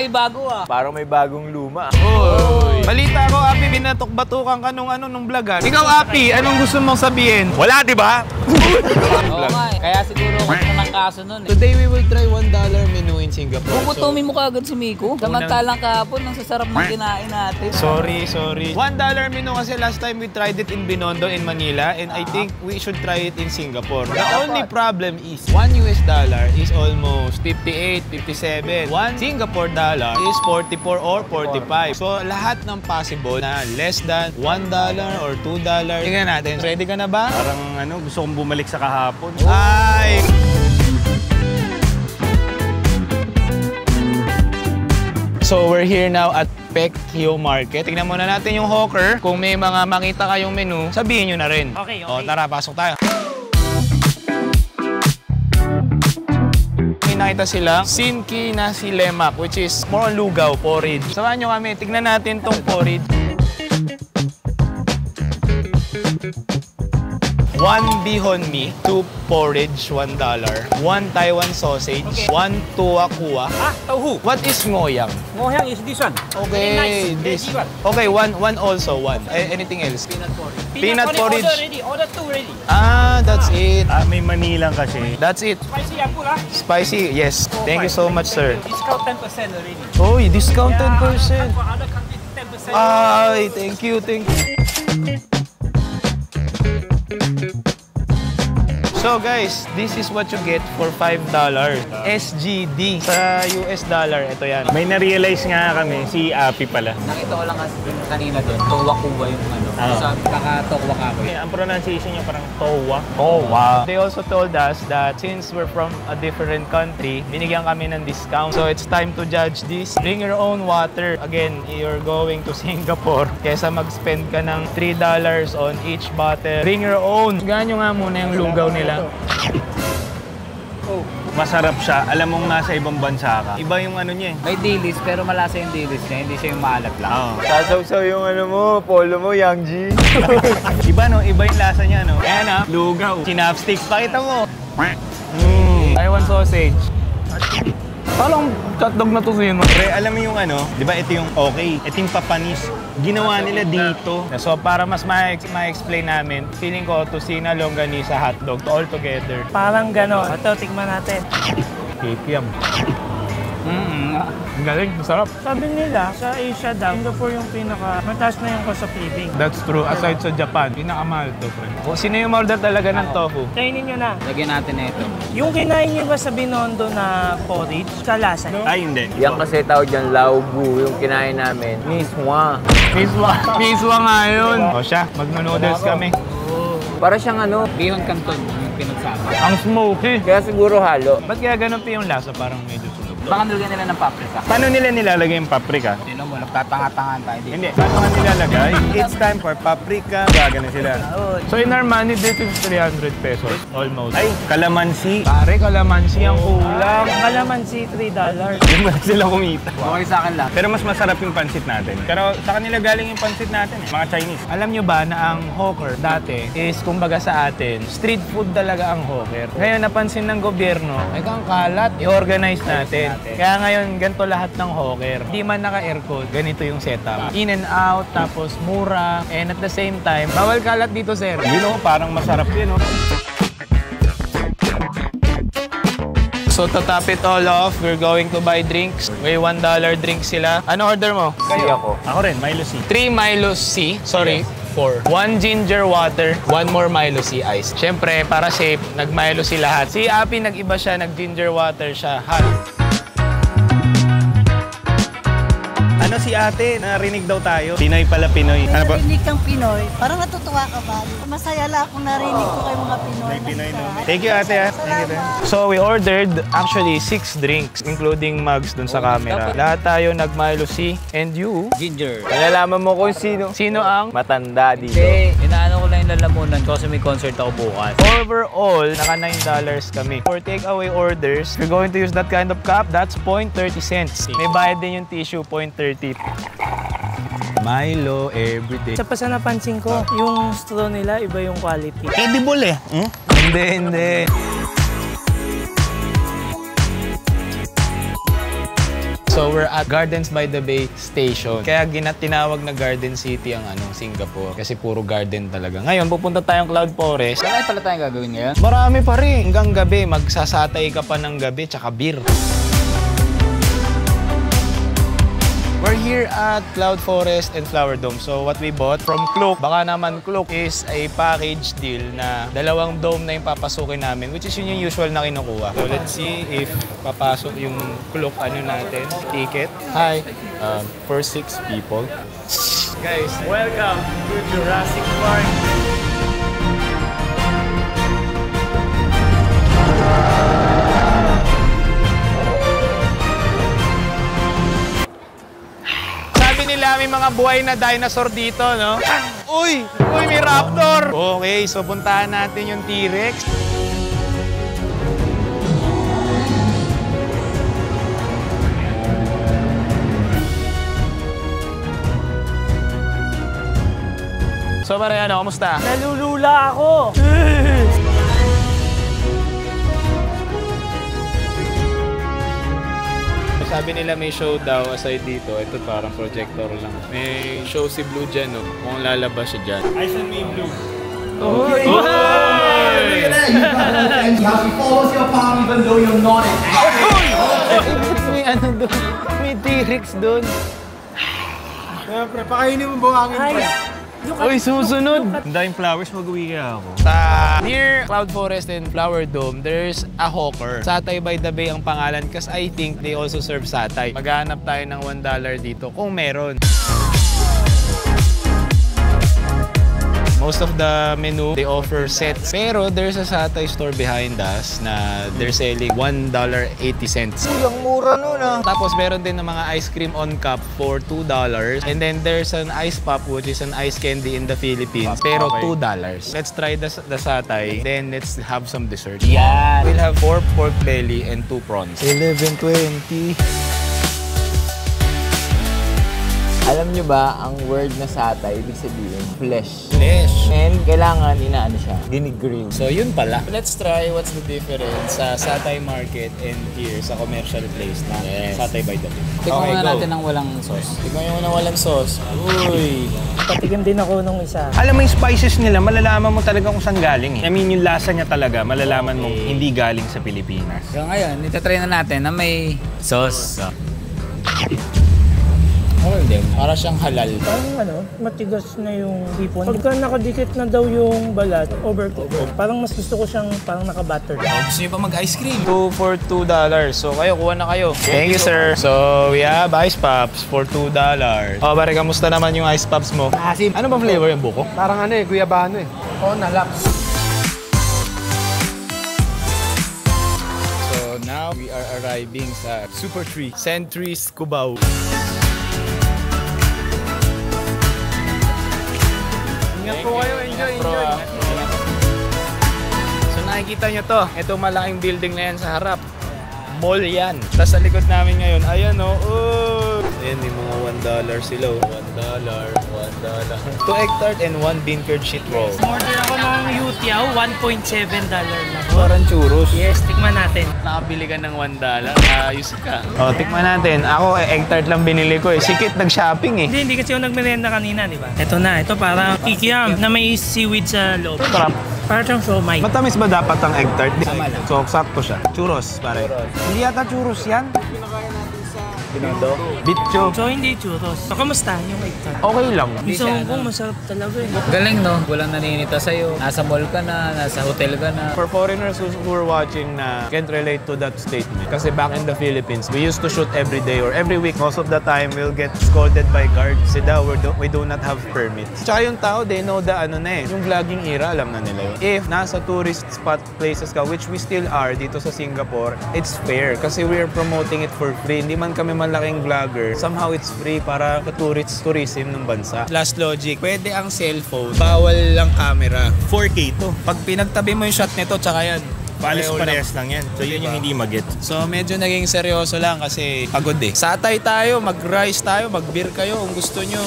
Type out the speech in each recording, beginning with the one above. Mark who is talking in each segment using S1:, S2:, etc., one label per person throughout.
S1: may bago ah.
S2: Parang may bagong luma.
S3: Oy. Balita ko, Api, binatok-batukan ka nung nung vlog. Ikaw, Api, anong gusto mong sabihin?
S2: Wala, di ba?
S1: Oo nga eh. Kaya siguro kasi ng kaso nun eh.
S3: Today we will try $1 menu in Singapore.
S1: Kukutumin mo kaagad si Miko. Samantalang kahapon, ang sasarap ng kinain natin.
S3: Sorry. $1 menu kasi last time we tried it in Binondo in Manila and I think we should try it in Singapore. The only problem is $1 is almost 58, 57. $1 Singapore is 44 or 45. So lahat ng possible na less than $1 or $2. Tingnan natin. Ready ka na ba?
S2: Parang gusto kong bumalik sa kahapon.
S3: Ay! So we're here now at Pekyo Market. Tingnan muna natin yung hawker. Kung may mga makita kayong menu, sabihin nyo na rin.
S1: Okay.
S3: O tara, pasok tayo. May nakita silang Sinki Nasi Lemak, which is more on lugaw, porridge. Samahan nyo kami, tignan natin tong porridge. 1 bihon mee, 2 porridge, $1. 1 Taiwan sausage, 1 tuwa kuwa.
S4: Tauhu.
S3: What is ngoyang?
S4: Ngoyang is this one.
S3: Okay,
S4: Very nice.
S3: this.
S4: One.
S3: Okay, one also, one. Anything else?
S1: Peanut porridge.
S3: Peanut porridge.
S4: Order 2 ready.
S3: Ah, that's it.
S2: May manilang kasi.
S3: That's it.
S4: Spicy apple ah.
S3: Spicy, yes. Thank you so much, sir.
S4: Discount 10% already.
S3: Oh, discount 10%.
S4: For other countries 10%.
S3: Ay, thank you. So guys, this is what you get for $5. SGD. Sa US dollar, ito yan.
S2: May na-realize nga kami, si Api pala.
S1: Nakita ko lang kasi kanina doon, Towa-kuwa yung Sa kaka-tokwa ka ko.
S2: Ang pronunciation niya parang Towa.
S3: Oh, wow. They also told us that since we're from a different country, binigyan kami ng discount. So it's time to judge this. Bring your own water. Again, you're going to Singapore. Kesa mag-spend ka ng $3 on each bottle. Bring your own. Ganyo nga muna yung lugaw nila.
S2: Masarap siya. Alam mong nasa ibang bansa ka. Iba yung niya eh.
S1: May dilis, pero malasa yung dilis niya. Hindi siya yung maalat lang.
S2: Oo.
S3: Sasaw-saw yung polo mo, Yang G.
S2: Iba iba yung lasa niya Ayan lugaw. Sinapstick. Pakita mo.
S3: Taiwan sausage. Parang hotdog na to sino.
S2: Pre, alam mo yung di ba ito yung okay. Ito yung papanis. Ginawa nila dito.
S3: So para mas ma-explain namin, feeling ko Tocino, longganisa, hotdog all together.
S4: Parang gano'n. Ito, tikman natin.
S3: Kikiam. Ang galing, masarap.
S4: Sabi nila, sa Asia daw, Singapore yung mataas na yung cost of living.
S3: That's true. Aside sa Japan, pinakamahal to, friend. Kung sino yung order talaga ng tofu?
S4: Kainin nyo na.
S1: Lagyan natin na ito.
S4: Yung kinain nyo ba sa Binondo na porridge, sa lasa?
S2: Ay, hindi.
S5: Yan kasi tawag dyan, laubu, yung kinain namin. Miswa.
S3: Miswa nga yun. O siya, magno-noodles kami.
S5: Para siyang
S1: Bihon Canton yung pinagsama.
S3: Ang smoky.
S5: kaya siguro halo.
S3: Ba't kaya ganun pa yung lasa? Parang medyo sunog.
S1: Baka nilagyan nila ng paprika.
S2: Paano nila nilalagay yung paprika?
S1: Sino mo, nagtatanga-tangaan tayo dito.
S2: Hindi. Paano nga nilalagay? It's time for paprika. Gagano sila.
S3: So in our money, this is 300 pesos. Almost.
S2: Ay, kalamansi.
S3: Pare, kalamansi ang kulang.
S4: Kalamansi, $3.
S2: Hindi ba sila kumita?
S1: Okay sa akin lang.
S2: Pero mas masarap yung pansit natin. Pero sa kanila galing yung pansit natin Mga Chinese.
S3: Alam nyo ba na ang hawker dati is kumbaga sa atin, street food talaga ang hawker. Ngayon napansin ng gobyerno, ay kang kalat, i-organize natin. Kaya ngayon, ganito lahat ng hawker. Di man naka-aircon, ganito yung setup. In and out, tapos mura, and at the same time, bawal kalat dito, sir.
S2: Parang masarap yun
S3: So to top it all off, we're going to buy drinks. May $1 drinks sila. Ano order mo?
S5: Kasi ako.
S2: Ako rin, Milo C.
S3: 3 Milo C. Sorry. 4. 1 ginger water, 1 more Milo C ice. Siyempre, para safe, nag-Milo C lahat. Si Api, nag-iba siya, nag-ginger water siya. Hot.
S2: Si ate, narinig daw tayo. Pinoy pala, Pinoy. Ano ba?
S6: Narinig kang Pinoy. Parang natutuwa ka ba? Masaya lang akong narinig ko kay mga Pinoy.
S2: Pinoy, no? Thank you, ate. Thank you.
S3: So, we ordered actually 6 drinks, including mugs dun sa camera. Lahat tayo nag-Milo C. And you?
S1: Ginger.
S5: Malalaman mo kung sino
S3: ang
S5: matanda dito.
S1: Kasi, inaano ko lang yung lalamunan kasi may concert ako bukas.
S3: overall, naka $9 kami. For takeaway orders, if you're going to use that kind of cup, that's 0.30 cents. May bayad din yung tissue, 0.30. Milo everyday.
S4: Sa pa napansin ko, yung straw nila, iba yung quality.
S2: Edible
S3: Hindi. So So we're at Gardens by the Bay Station. Kaya tinawag na Garden City ang Singapore. Kasi puro garden talaga. Ngayon, pupunta tayong Cloud Forest.
S1: Marami pala tayong gagawin ngayon.
S3: Marami pa rin. Hanggang gabi, magsasatay ka pa ng gabi, tsaka beer. We're here at Cloud Forest and Flower Dome. So what we bought from Klook, baka naman Klook, is a package deal na 2 dome na yung papasukin namin, which is yun yung usual na kinukuha. So let's see if papasok yung Klook natin, ticket. Hi, for 6 people. Guys, welcome to Jurassic Park. Nila may mga buhay na dinosaur dito, no? Uy! Uy, may raptor! Okay, so puntahan natin yung T-Rex. So, Mariano, kamusta?
S4: Nalulula ako!
S3: Sabi nila may show daw aside dito. Ito parang projector lang. May show si Blue dyan, no? Kung lalabas siya dyan.
S2: I should be blue.
S3: Oh!
S7: Look at that! You got and how he follows your palm even though you're not an
S3: May ano doon? May T-Rex doon.
S2: Siyempre, pakainin mo buhangin pa.
S3: Uy, susunod!
S2: Ang daming flowers, mag-uwi kaya ako.
S3: Sa near Cloud Forest and Flower Dome, there's a hawker. Satay by the Bay ang pangalan kasi I think they also serve satay. Maghanap tayo ng $1 dito kung meron. Most of the menu, they offer sets. Pero there's a satay store behind us na they're selling $1.80.
S5: Uy, ang mura nun ah.
S3: Tapos meron din ng mga ice cream on cup for $2. And then there's an ice pop which is an ice candy in the Philippines. Pero $2. Let's try the satay. Then let's have some dessert.
S1: Yan!
S3: We'll have 4 pork belly and 2 prawns.
S5: 11.20. Alam nyo ba, ang word na satay, ibig sabihin, flesh.
S3: Flesh.
S5: And kailangan inaano siya, dinigrill.
S3: So yun pala. Let's try what's the difference sa Satay Market and here sa commercial place na Satay by the Bay.
S1: Tikman muna natin ng walang sauce.
S3: Tikman yung walang sauce. Uy!
S4: Patikim din ako nung isa.
S2: Alam mo yung spices nila, malalaman mo talaga kung saan galing eh. I mean, yung lasa niya talaga, malalaman mo hindi galing sa Pilipinas.
S1: So ngayon, itatry na natin na may sauce.
S3: Okay din. Para siyang halal.
S4: Parang matigas na yung hipon. Pagka nakadikit na daw yung balat, overcooked. Parang mas gusto ko siyang parang naka-butter.
S3: Gusto niyo ba mag-ice cream? 2 for $2. So kayo, kuha na kayo. Thank you, sir. So we have ice pops for $2. Oh, pare, kamusta naman yung ice pops mo?
S7: Asim.
S3: Ano ba flavor yung buko?
S7: Parang guyabano eh. Oo, nalaps.
S3: So now we are arriving sa Super Tree, Centuries Cubao.
S7: Ingat po kayo, enjoy.
S3: So nakikita nyo to, itong malaking building na yan sa harap. Mall yan. Tapos sa likod namin ngayon, ayan o. Ayan, may mga $1 sila. $1, $1. 2 egg tart and 1 bean curd sheet roll.
S4: Order ako ng Yutiao, $1.7 lang.
S3: Parang churros.
S4: Yes, tikman natin.
S3: Nakabili ka ng $1, ayos ka. O, tikman natin. Ako, egg tart lang binili ko eh. Sikit nag-shopping eh.
S4: Hindi kasi ako nagmerienda kanina, di ba? Ito na, ito parang kikiam na may seaweed sa loob.
S3: Sarap.
S4: Parang siyang siomay.
S2: Matamis ba dapat ang egg tart?
S1: Tama lang.
S2: So, sakto siya. Churros, pare. Hindi yata churros yan.
S3: Binondo.
S2: Bitcho.
S4: So, hindi churros. So, kamusta yung egg tart?
S2: Okay lang.
S4: Sa Hong Kong, masarap talaga eh.
S1: Galing no? Walang naninita sa'yo. Nasa mall ka na, nasa hotel ka na.
S3: For foreigners who are watching na can't relate to that statement. Kasi back in the Philippines, we used to shoot every day or every week. Most of the time, we'll get scolded by guards. Kasi daw, we do not have permits. Tsaka yung tao, they know the yung vlogging era, alam na nila yun. If nasa tourist spot places ka, which we still are dito sa Singapore, it's fair. Kasi we're promoting it for free. Hindi man kami malaking vlogger. Somehow it's free para tourism ng bansa. Last logic, pwede ang cellphone, bawal lang camera.
S2: 4K to.
S3: Pag pinagtabi mo yung shot nito, tsaka yan.
S2: Pares lang yan. So, yun yung hindi mag-get.
S3: So medyo naging seryoso lang kasi pagod eh. Satay tayo, mag-rice tayo, mag-beer kayo kung gusto nyo.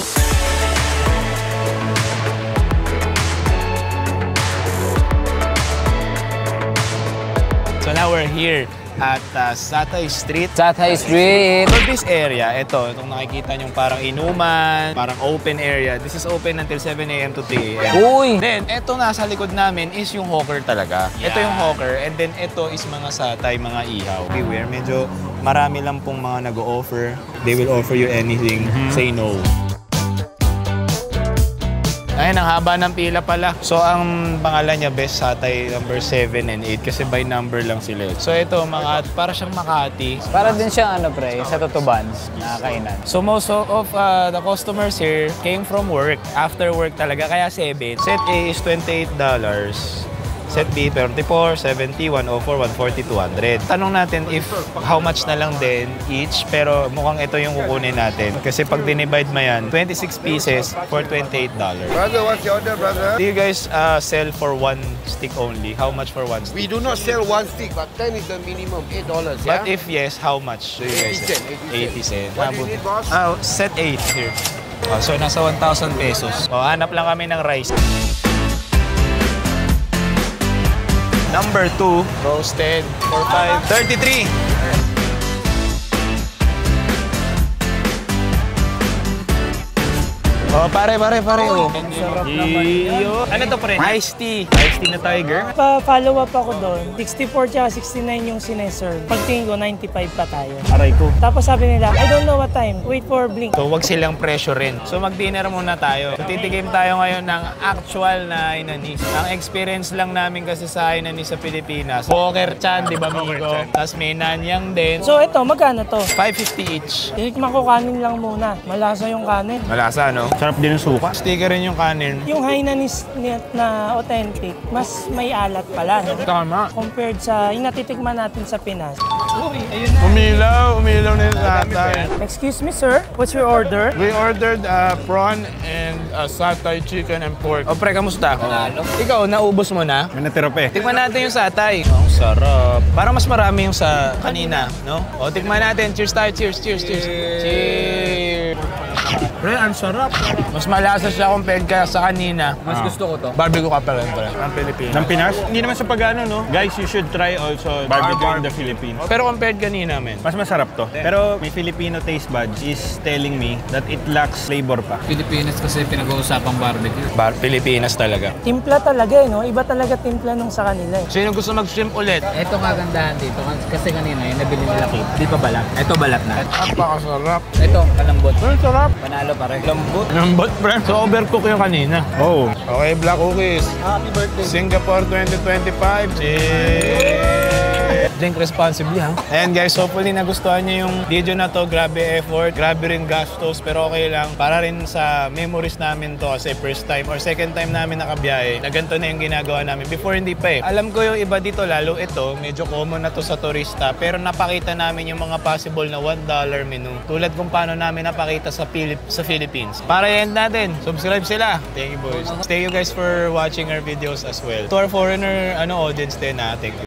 S3: So now we're here at Satay Street.
S1: Satay Street.
S3: So this area, itong nakikita nyo parang inuman, parang open area. This is open until 7 a.m. to 3 a.m.
S1: Uy!
S3: Then, ito nasa likod namin is yung hawker talaga. Ito yung hawker, and then ito is mga satay, mga ihaw. Beware, medyo marami lang pong mga nag-o-offer. They will offer you anything. Say no. Ayun, ang haba ng pila pala. So, ang pangalan niya, Best Satay number 7 and 8 kasi by number lang sila. So, ito, para siyang Makati.
S1: Para din siyang ano pre, sa Tutuban na kainan.
S3: So, most of the customers here came from work. After work talaga, kaya 7. Set A is $28. Set B, 34, 70, 104, 140, 200. Tanong natin if how much na lang din each, pero mukhang ito yung kukunin natin. Kasi pag dinivide mo yan, 26 pieces for $28.
S8: Brother, what's your order, brother?
S3: Do you guys sell for one stick only? How much for one stick?
S8: We do not sell one stick, but 10 is the minimum, $8, yeah?
S3: But if yes, how much do you guys
S8: 80
S3: sell?
S8: cent,
S3: 80 cent.
S8: What do you need, boss?
S3: Set 8 here. So nasa 1,000 pesos. Hanap lang kami ng rice. Number 2, roasted, 45, 33. Oh, pare. Oh.
S4: Sarap naman yan.
S3: Ano to, pre? Iced tea. Iced tea na tiger.
S4: Pa-follow up ako doon. 64 tsaka 69 yung sineserve. Pagtingin ko, 95 pa tayo.
S2: Aray ko.
S4: Tapos sabi nila, I don't know what time. Wait for blink.
S3: So, wag silang pressure rin. So, mag-dinner muna tayo. Titikim tayo ngayon ng actual na Hainanese. Ang experience lang namin kasi sa Hainanese sa Pilipinas. Poker chan, di ba, Migo? Tapos may nanyang din.
S4: So ito, magkano to?
S3: 550 each.
S4: Tinikman ko kanin lang muna. Malasa yung kanin.
S3: Malasa, no?
S2: Sarap din ng suka.
S3: Sticker rin yung kanin.
S4: Yung Hainanese na authentic, mas may alat pala.
S3: Tama.
S4: Compared sa yung natitikman natin sa Pinas.
S3: Umilaw na yung satay.
S4: Excuse me, sir. What's your order?
S3: We ordered prawn and satay, chicken, and pork. O pre, kamusta? Ikaw, naubos mo na?
S2: May natira pa eh.
S3: Tikman natin yung satay. Ang sarap. Parang mas marami yung sa kanina, no? O, tikman natin. Cheers tayo. Cheers. Pre, ang sarap. Mas malasa siya compared ka sa kanina.
S1: Mas gusto ko to.
S3: Barbecue ka pa rin, pre. Ang Pilipinas.
S2: Ng Pinas? Hindi naman sa pagano, no? Guys, you should try also barbecue in the Philippines.
S3: Pero compared kanina, men.
S2: Mas masarap to. Pero may Filipino taste buds is telling me that it lacks flavor pa.
S1: Pilipinas kasi pinag-uusapang barbecue.
S3: Pilipinas talaga.
S4: Timpla talaga eh, no? Iba talaga timpla nung sa kanila eh.
S3: Sino gusto mag-shrimp ulit?
S1: Ito kagandahan dito kasi kanina yung nabili nila cake. Di pa balat. Ito balat na.
S3: Napakasarap.
S1: Ito, malambot.
S3: Ang sarap.
S1: Panalo pare.
S3: Lambot, pre. So, overcook yung kanina.
S2: Oh.
S3: Okay, Black Cookies. Happy birthday. Singapore 2025. Cheers! Drink responsibly, ha? And guys, hopefully nagustuhan niyo yung video na to. Grabe effort, grabe rin gastos, pero okay lang. Para rin sa memories namin to kasi first time or second time namin nakabiyahe na ganito na yung ginagawa namin. Before hindi pa eh. Alam ko yung iba dito, lalo ito, medyo common na to sa turista. Pero napakita namin yung mga possible na $1 menu. Tulad kung paano namin napakita sa Philippines. Para yan natin, subscribe sila. Thank you, boys. Thank you guys for watching our videos as well. To our foreigner audience din, thank you.